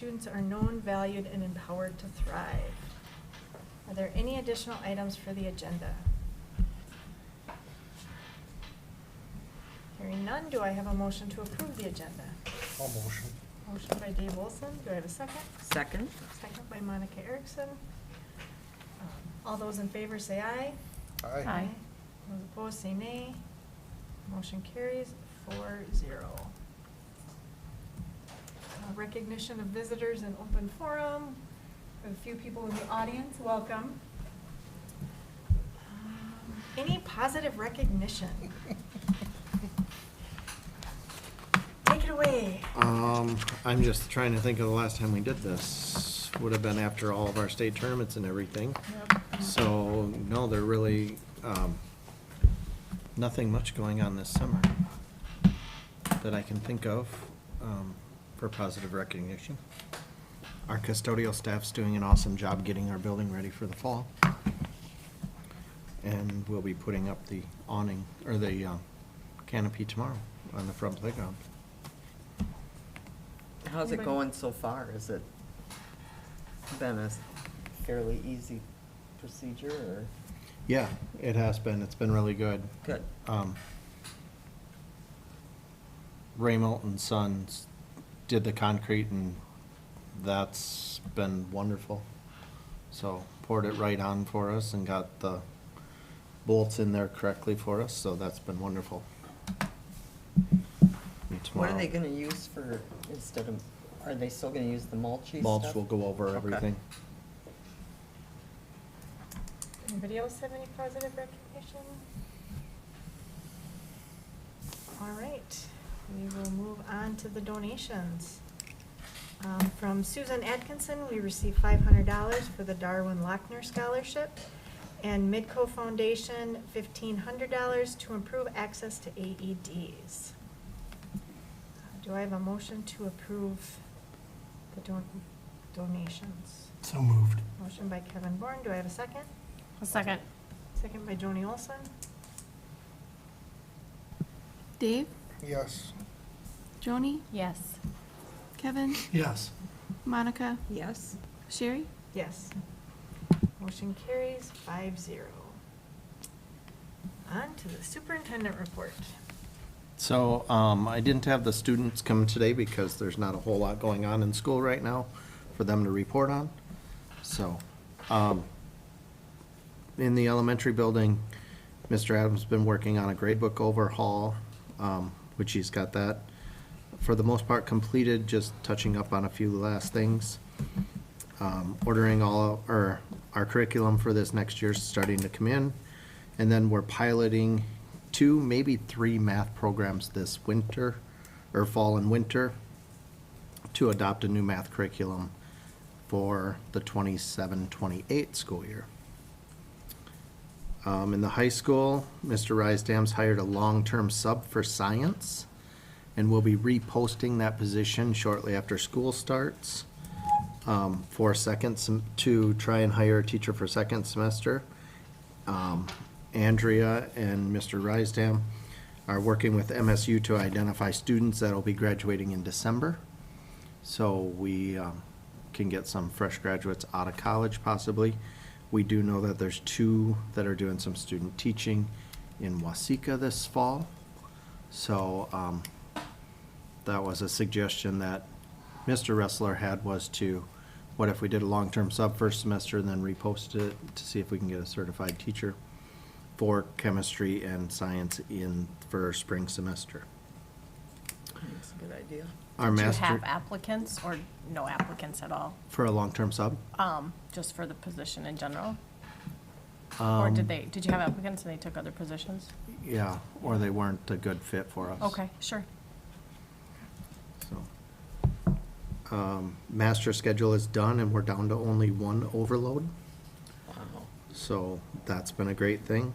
Students are known, valued, and empowered to thrive. Are there any additional items for the agenda? Hearing none, do I have a motion to approve the agenda? I'll motion. Motion by Dave Wilson, do I have a second? Second. Second by Monica Erickson. All those in favor say aye. Aye. Those opposed say nay. Motion carries 4-0. Recognition of visitors in open forum. We have a few people in the audience, welcome. Any positive recognition? Take it away. I'm just trying to think of the last time we did this. Would have been after all of our state tournaments and everything. Yep. So, no, there really, nothing much going on this summer that I can think of, for positive recognition. Our custodial staff's doing an awesome job getting our building ready for the fall. And we'll be putting up the awning, or the, canopy tomorrow on the front playground. How's it Anybody? going so far? Has it been a fairly easy procedure or Yeah, it has been. It's been really good. good? Ray Milton Sons did the concrete, and that's been wonderful. So poured it right on for us and got the bolts in there correctly for us, so that's been wonderful. And What are tomorrow, they gonna use for, instead of, are they still gonna use the mulchy stuff? mulch will go over Okay. everything. Anybody else have any positive recognition? All right, we will move on to the donations. From Susan Atkinson, we received $500 for the Darwin Lochner Scholarship, and Midco Foundation, $1,500 to improve access to AEDs. Do I have a motion to approve the donations? So moved. Motion by Kevin Bourne, do I have a second? A second. Second by Joni Olson. Dave? Yes. Joni? Yes. Kevin? Yes. Monica? Yes. Sherry? Yes. Motion carries 5-0. On to the superintendent report. So, I didn't have the students come today because there's not a whole lot going on in school right now for them to report on. So, in the elementary building, Mr. Adams has been working on a gradebook overhaul, which he's got that, for the most part, completed, just touching up on a few last things. Ordering our curriculum for this next year is starting to come in. And then we're piloting 2, maybe 3 math programs this winter, or fall and winter, to adopt a new math curriculum for the 27-28 school year. In the high school, Mr. Rysdam's hired a long-term sub for science, and we'll be reposting that position shortly after school starts, to try and hire a teacher for second semester. Andrea and Mr. Rysdam are working with MSU to identify students that'll be graduating in December. So we can get some fresh graduates out of college possibly. We do know that there's 2 that are doing some student teaching in Waseca this fall. So that was a suggestion that Mr. Ressler had, was to, what if we did a long-term sub first semester and then reposted it to see if we can get a certified teacher for chemistry and science for spring semester. That's a good idea. Our Did you master, have applicants or no applicants at all? for a long-term sub? Just for the position in general? Or Um, did you have applicants and they took other positions? Yeah, or they weren't a good fit for us. Okay, sure. So, master schedule is done and we're down to only 1 overload. Wow. So that's been a great thing.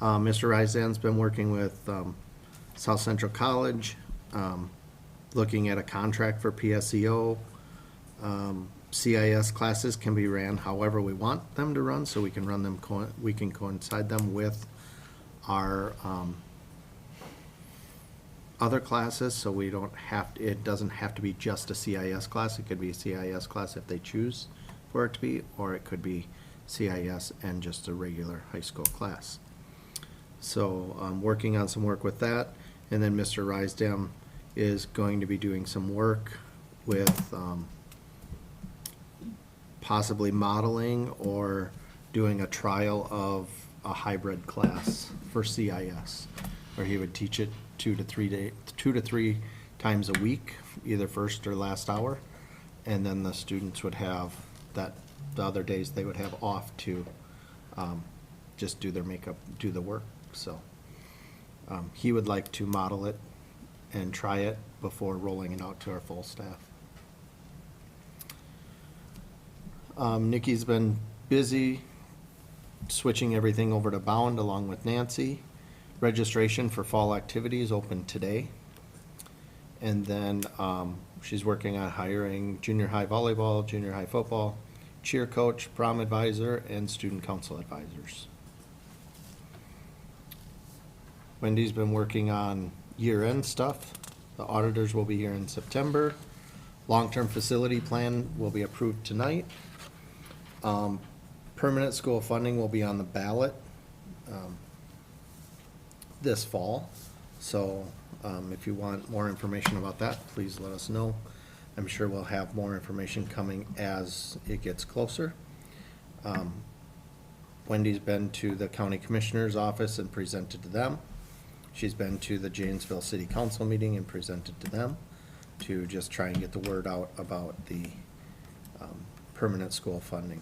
Mr. Rysdan's been working with South Central College, looking at a contract for PSEO. CIS classes can be ran however we want them to run, so we can run them, we can coincide them with our other classes, so we don't have, it doesn't have to be just a CIS class. It could be a CIS class if they choose for it to be, or it could be CIS and just a regular high school class. So I'm working on some work with that, and then Mr. Rysdam is going to be doing some work with possibly modeling or doing a trial of a hybrid class for CIS, where he would teach it 2 to 3 times a week, either first or last hour, and then the students would have that, the other days they would have off to just do their makeup, do the work. So he would like to model it and try it before rolling it out to our full staff. Nikki's been busy switching everything over to Bound along with Nancy. Registration for fall activities open today. And then she's working on hiring junior high volleyball, junior high football, cheer coach, prom advisor, and student council advisors. Wendy's been working on year-end stuff. The auditors will be here in September. Long-term facility plan will be approved tonight. Permanent school funding will be on the ballot this fall. So if you want more information about that, please let us know. I'm sure we'll have more information coming as it gets closer. Wendy's been to the county commissioner's office and presented to them. She's been to the Janesville City Council meeting and presented to them to just try and get the word out about the permanent school funding.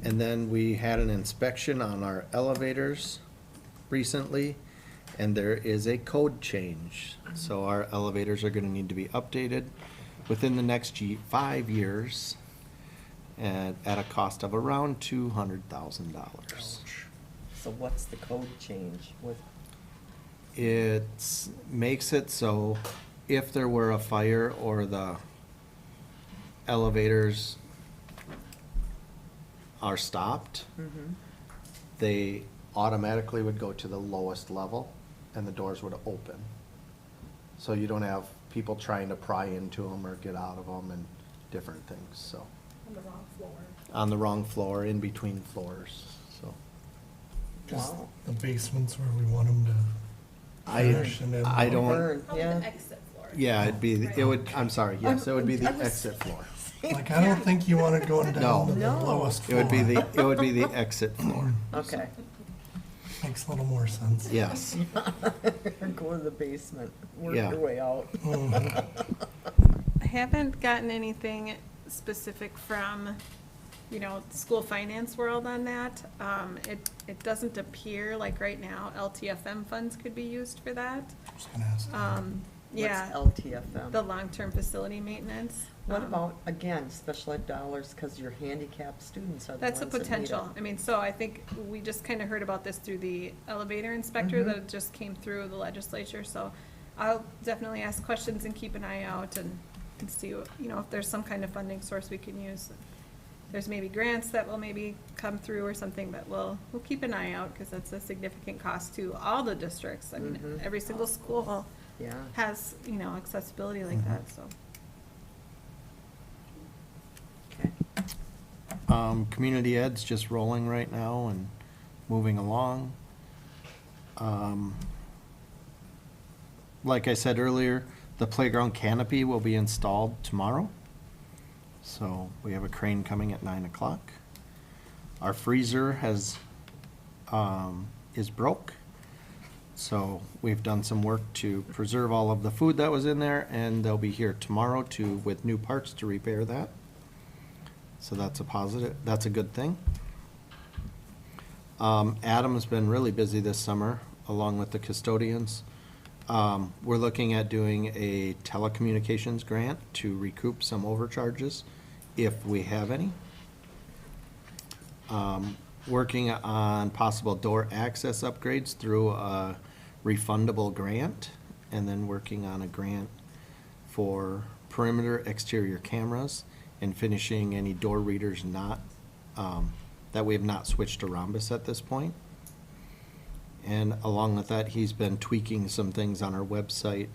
And then we had an inspection on our elevators recently, and there is a code change. So our elevators are gonna need to be updated within the next 5 years at a cost of around $200,000. So what's the code change with? It makes it so if there were a fire or the elevators are stopped, they automatically would go to the lowest level and the doors would open. So you don't have people trying to pry into them or get out of them and different things, so. On the wrong floor. On the wrong floor, in between floors, so. Just Wow. the basements where we want them to finish and then. I don't, Burn, Probably yeah. the exit floor. yeah, it'd be, it would, I'm sorry, yes, it would be the I was- exit floor. Like, I don't think you want it going down to the No. lowest It floor. would be the exit floor, Okay. Makes a little more sense. yes. Go to the basement, work Yeah. your way out. Mhm. I haven't gotten anything specific from, school finance world on that. It doesn't appear like right now LTFM funds could be used for that. I was gonna ask. Yeah, What's LTFM? the long-term facility maintenance. What about, again, special ed dollars, because your handicapped students are the ones That's a that need it? potential. I mean, so I think we just kind of heard about this through the elevator inspector Mhm. that just came through the legislature, so I'll definitely ask questions and keep an eye out and see, if there's some kind of funding source we can use. There's maybe grants that will maybe come through or something, but we'll keep an eye out, because that's a significant cost to all the districts. I mean, Mhm. every single school Yeah. has, accessibility like that, so. Okay. Community ed's just rolling right now and moving along. Like I said earlier, the playground canopy will be installed tomorrow. So we have a crane coming at 9 o'clock. Our freezer is broke. So we've done some work to preserve all of the food that was in there, and they'll be here tomorrow with new parts to repair that. So that's a positive, that's a good thing. Adam's been really busy this summer, along with the custodians. We're looking at doing a telecommunications grant to recoup some overcharges, if we have any. Working on possible door access upgrades through a refundable grant, and then working on a grant for perimeter exterior cameras and finishing any door readers not, that we have not switched to Rhombus at this point. And along with that, he's been tweaking some things on our website.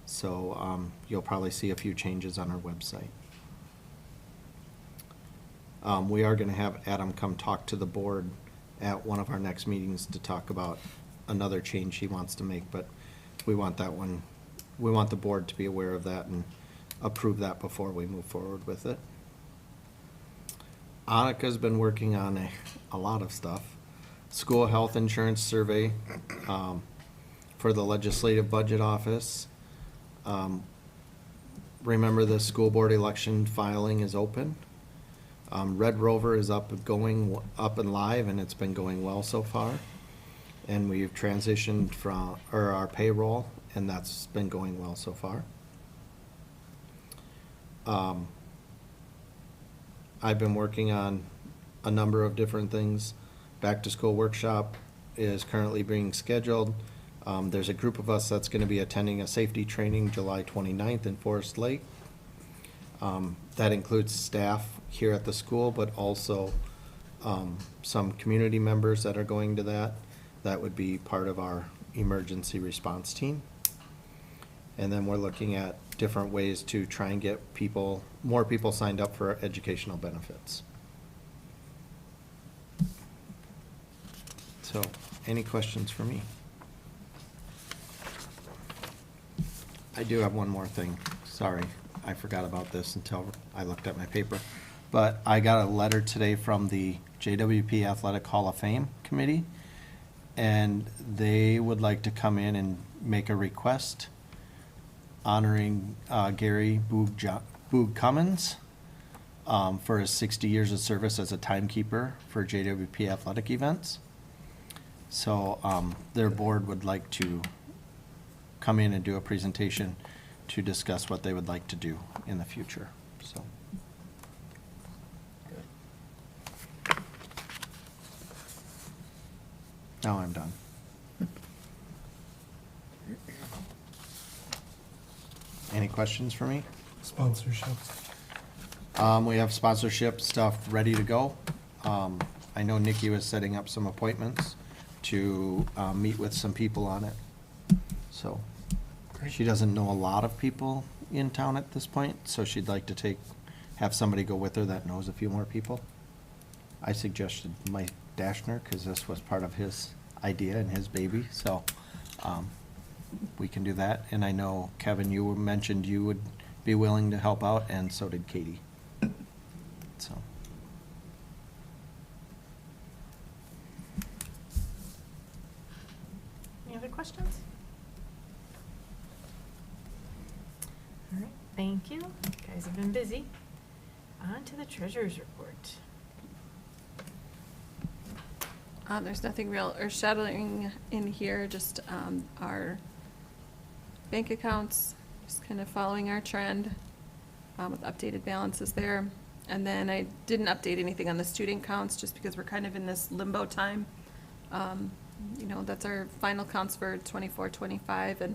So you'll probably see a few changes on our website. We are going to have Adam come talk to the board at one of our next meetings to talk about another change he wants to make, but we want that one, we want the board to be aware of that and approve that before we move forward with it. Annika's been working on a lot of stuff. School health insurance survey for the legislative budget office. Remember, the school board election filing is open. Red Rover is up and live, and it's been going well so far. And we've transitioned from our payroll, and that's been going well so far. I've been working on a number of different things. Back to school workshop is currently being scheduled. There's a group of us that's going to be attending a safety training July 29th in Forest Lake. That includes staff here at the school, but also some community members that are going to that. That would be part of our emergency response team. And then we're looking at different ways to try and get more people signed up for educational benefits. So, any questions for me? I do have one more thing. Sorry, I forgot about this until I looked at my paper. But I got a letter today from the JWP Athletic Hall of Fame Committee, and they would like to come in and make a request honoring Gary Boog Cummins for his 60 years of service as a timekeeper for JWP athletic events. So their board would like to come in and do a presentation to discuss what they would like to do in the future, so. Now I'm done. Any questions for me? Sponsorships. We have sponsorship stuff ready to go. I know Nikki was setting up some appointments to meet with some people on it. So she doesn't know a lot of people in town at this point, so she'd like to have somebody go with her that knows a few more people. I suggested Mike Dashner, because this was part of his idea and his baby, so we can do that. And I know, Kevin, you mentioned you would be willing to help out, and so did Katie. So. Any other questions? All right, thank you. You guys have been busy. On to the treasurer's report. There's nothing real earth-shattering in here, just our bank accounts, just kind of following our trend with updated balances there. And then I didn't update anything on the student counts, just because we're kind of in this limbo time. You know, that's our final counts for 24-25, and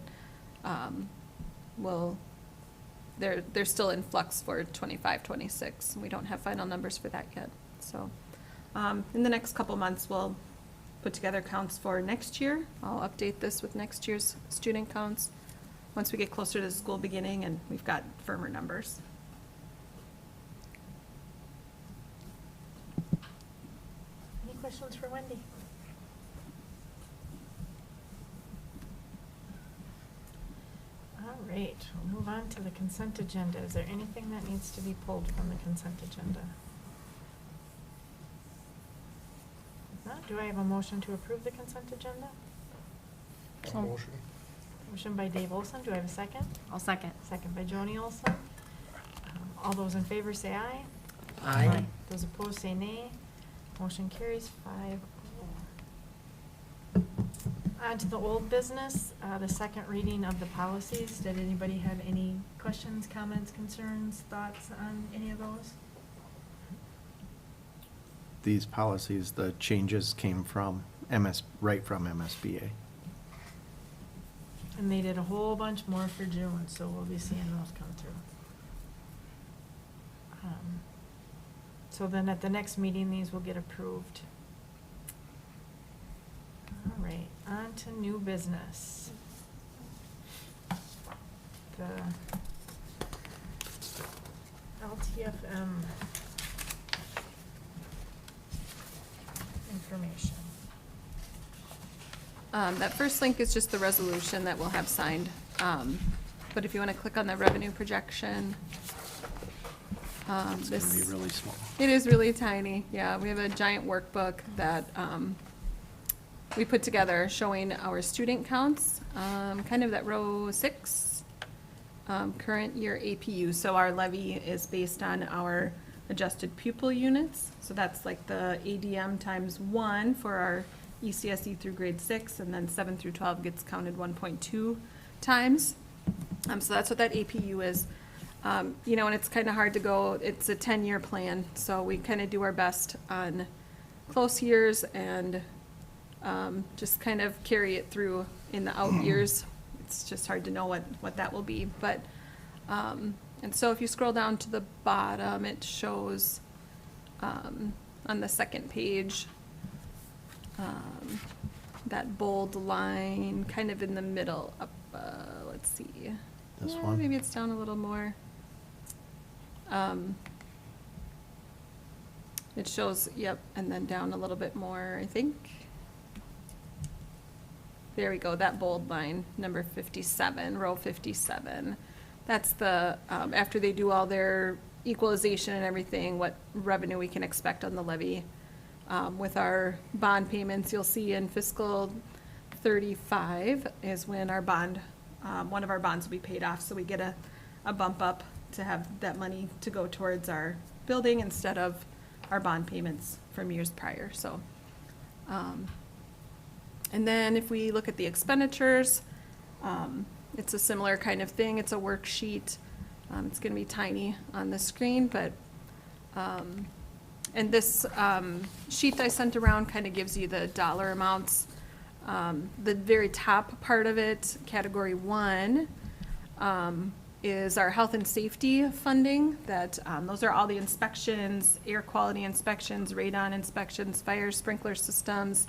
they're still in flux for 25-26. We don't have final numbers for that yet, so. In the next couple months, we'll put together counts for next year. I'll update this with next year's student counts once we get closer to the school beginning and we've got firmer numbers. Any questions for Wendy? All right, we'll move on to the consent agenda. Is there anything that needs to be pulled from the consent agenda? Do I have a motion to approve the consent agenda? So- Motion. Motion by Dave Olson. Do I have a second? I'll second. Second by Joni Olson. All those in favor say aye. Aye. Those opposed say nay. Motion carries 5-0. On to the old business, the second reading of the policies. Did anybody have any questions, comments, concerns, thoughts on any of those? These policies, the changes came from right from MSBA. And they did a whole bunch more for June, so we'll be seeing those come through. So then at the next meeting, these will get approved. All right, on to new business. The LTFM information. That first link is just the resolution that we'll have signed. But if you want to click on the revenue projection, It's gonna be really small. it is really tiny. Yeah, we have a giant workbook that we put together showing our student counts, kind of that row 6, current year APU. So our levy is based on our adjusted pupil units. So that's like the ADM times 1 for our ECSE through grade 6, and then 7 through 12 gets counted 1.2 times. So that's what that APU is. You know, and it's kind of hard to go, it's a 10-year plan, so we kind of do our best on close years and just kind of carry it through in the out years. It's just hard to know what that will be, but, and so if you scroll down to the bottom, it shows on the second page, that bold line kind of in the middle up, let's see. This Yeah, one? maybe it's down a little more. It shows, yep, and then down a little bit more, I think. There we go, that bold line, number 57, row 57. That's the, after they do all their equalization and everything, what revenue we can expect on the levy. With our bond payments, you'll see in fiscal 35 is when our bond, one of our bonds will be paid off, so we get a bump up to have that money to go towards our building instead of our bond payments from years prior, so. And then if we look at the expenditures, it's a similar kind of thing. It's a worksheet. It's gonna be tiny on the screen, but, and this sheet I sent around kind of gives you the dollar amounts. The very top part of it, category 1, is our health and safety funding. That those are all the inspections, air quality inspections, radon inspections, fire sprinkler systems,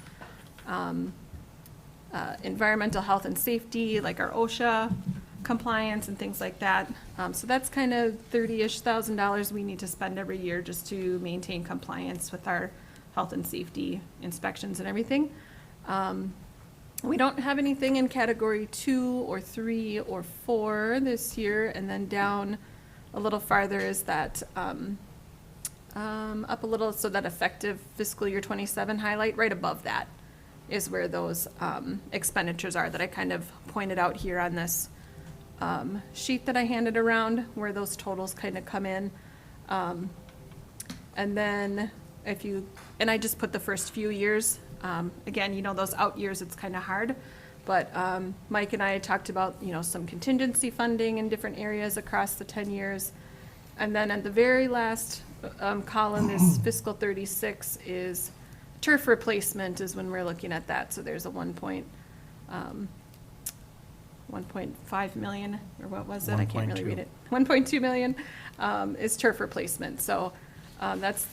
environmental health and safety, like our OSHA compliance and things like that. So that's kind of $30-ish thousand we need to spend every year just to maintain compliance with our health and safety inspections and everything. We don't have anything in category 2 or 3 or 4 this year, and then down a little farther is that up a little, so that effective fiscal year 27 highlight, right above that is where those expenditures are that I kind of pointed out here on this sheet that I handed around, where those totals kind of come in. And then if you, and I just put the first few years. Again, you know, those out years, it's kind of hard, but Mike and I talked about, you know, some contingency funding in different areas across the 10 years. And then at the very last column is fiscal 36 is turf replacement is when we're looking at that. So there's a 1.5 million, or what was it? I can't really read it. 1.2 million is turf replacement. So that's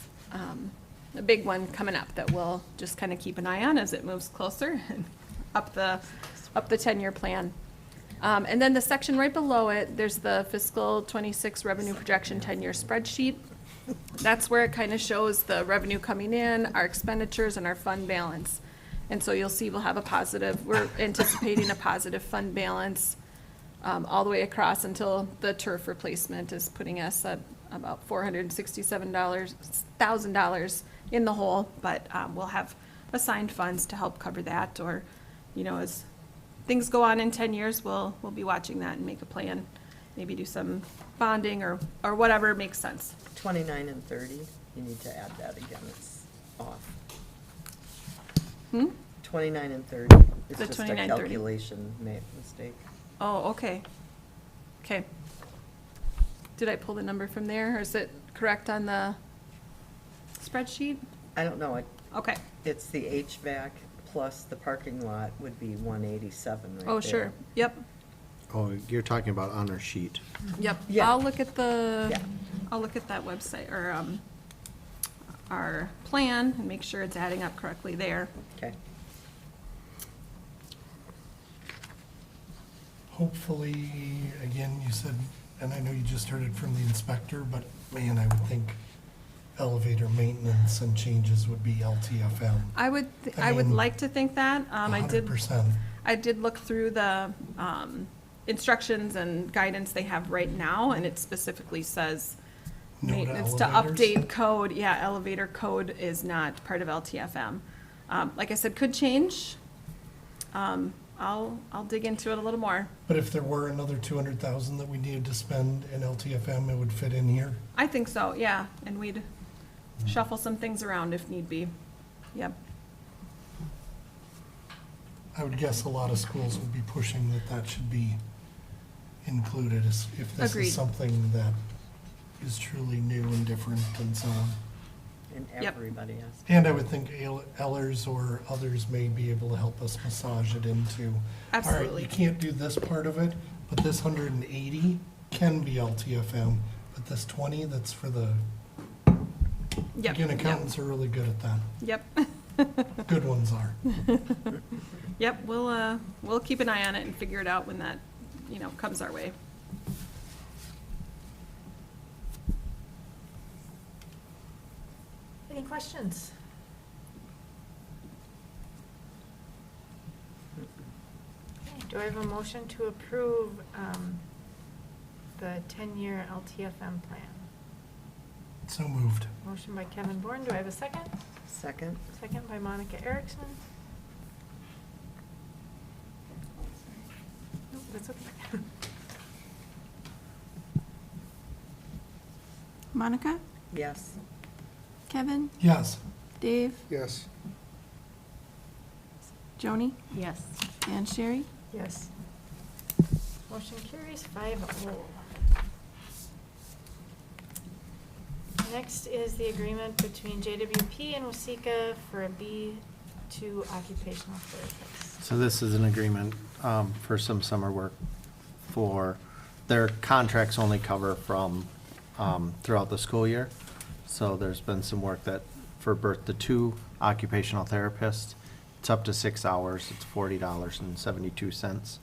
a big one coming up that we'll just kind of keep an eye on as it moves closer and up the 10-year plan. And then the section right below it, there's the fiscal 26 revenue projection 10-year spreadsheet. That's where it kind of shows the revenue coming in, our expenditures, and our fund balance. And so you'll see we'll have a positive, we're anticipating a positive fund balance all the way across until the turf replacement is putting us at about $467,000 in the hole, but we'll have assigned funds to help cover that, or, you know, as things go on in 10 years, we'll be watching that and make a plan, maybe do some bonding or whatever makes sense. 29 and 30, you need to add that again, it's off. 29 and 30, it's The just a 29, 30. calculation mistake. Oh, okay. Okay. Did I pull the number from there, or is it correct on the spreadsheet? I don't know, Okay. it's the HVAC plus the parking lot would be 187 right there. Oh, sure. Yep. Oh, you're talking about on our sheet. Yep. Yeah. I'll look at the, Yeah. I'll look at that website, or our plan, and make sure it's adding up correctly there. Okay. hopefully, again, you said, and I know you just heard it from the inspector, but man, I would think elevator maintenance and changes would be LTFM. I would mean, like to think that. I did 100%. look through the instructions and guidance they have right now, and it specifically says No to maintenance to elevators? update code. Yeah, elevator code is not part of LTFM. Like I said, could change. I'll dig into it a little more. But if there were another 200,000 that we needed to spend in LTFM, it would fit in here? I think so, yeah, and we'd shuffle some things around if need be. Yep. I would guess a lot of schools would be pushing that should be included if this Agreed. is something that is truly new and different and so on. And Yep. everybody has. And I would think Ellers or others may be able to help us massage it into. All right, Absolutely. you can't do this part of it, but this 180 can be LTFM, but this 20, that's for the, Yep. again, accountants are really good at that. Yep. Good ones are. Yep, we'll keep an eye on it and figure it out when that, comes our way. Any questions? Okay, do I have a motion to approve the 10-year LTFM plan? So moved. Motion by Kevin Bourne, do I have a second? Second? Second by Monica Erickson. Nope, that's okay. Monica, Yes. Kevin, Yes. Dave, Yes. Joni, Yes. and Sherry. Yes. Motion carries 5-0. Next is the agreement between JWP and Wasika for a B2 occupational therapist. So this is an agreement for some summer work for, their contracts only cover from throughout the school year. So there's been some work that, for birth to 2 occupational therapists, it's up to 6 hours, it's $40.72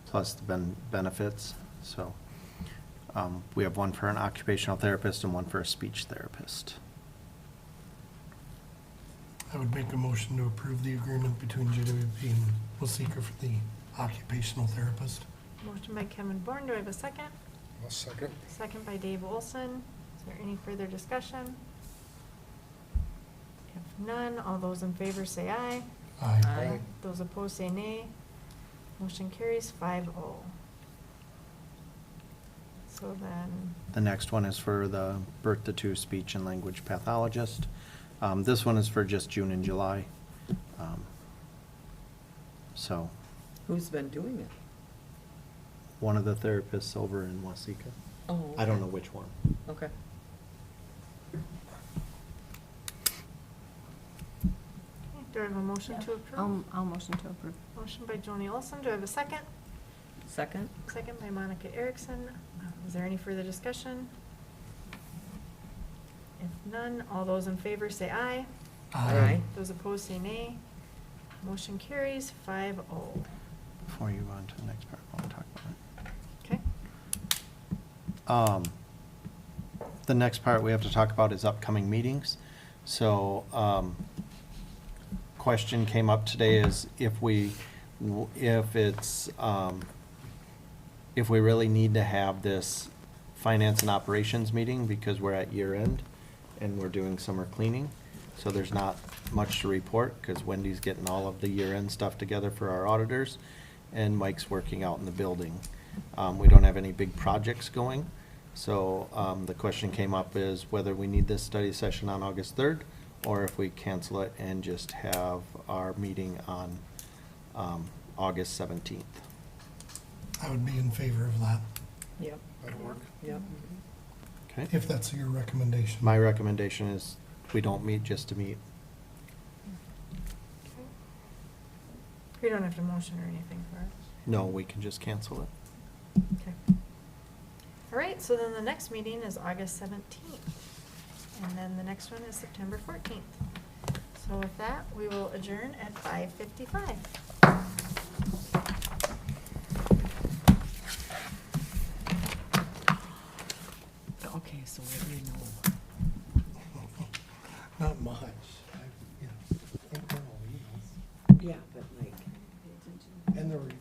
plus the benefits. So we have one for an occupational therapist and one for a speech therapist. I would make a motion to approve the agreement between JWP and Wasika for the occupational therapist. Motion by Kevin Bourne, do I have a second? I'll second. Second by Dave Olson. Is there any further discussion? If none, all those in favor say aye. Aye. Those opposed say nay. Motion carries 5-0. So then, The next one is for the birth to 2 speech and language pathologist. This one is for just June and July. So, Who's been doing it? one of the therapists over in Wasika. Oh. I don't know which one. Okay. okay, do I have a motion to approve? I'll motion to approve. Motion by Joni Olson, do I have a second? Second? Second by Monica Erickson. Is there any further discussion? If none, all those in favor say aye. Aye. Those opposed say nay. Motion carries 5-0. Before you go on to the next part, I want to talk about Okay? it. The next part we have to talk about is upcoming meetings. So, question came up today is if we really need to have this finance and operations meeting because we're at year end and we're doing summer cleaning. So there's not much to report because Wendy's getting all of the year end stuff together for our auditors and Mike's working out in the building. We don't have any big projects going. So the question came up is whether we need this study session on August 3rd or if we cancel it and just have our meeting on August 17th. I would be in favor of that, Yep. That'll work. Yep. Okay? if that's your recommendation. My recommendation is we don't meet just to meet. Okay. We don't have to motion or anything for it. No, we can just cancel it. Okay. All right, so then the next meeting is August 17th. And then the next one is September 14th. So with that, we will adjourn at 5:55. Okay, so what do you know? Not much. Internal emails. Yeah, but like. And there were even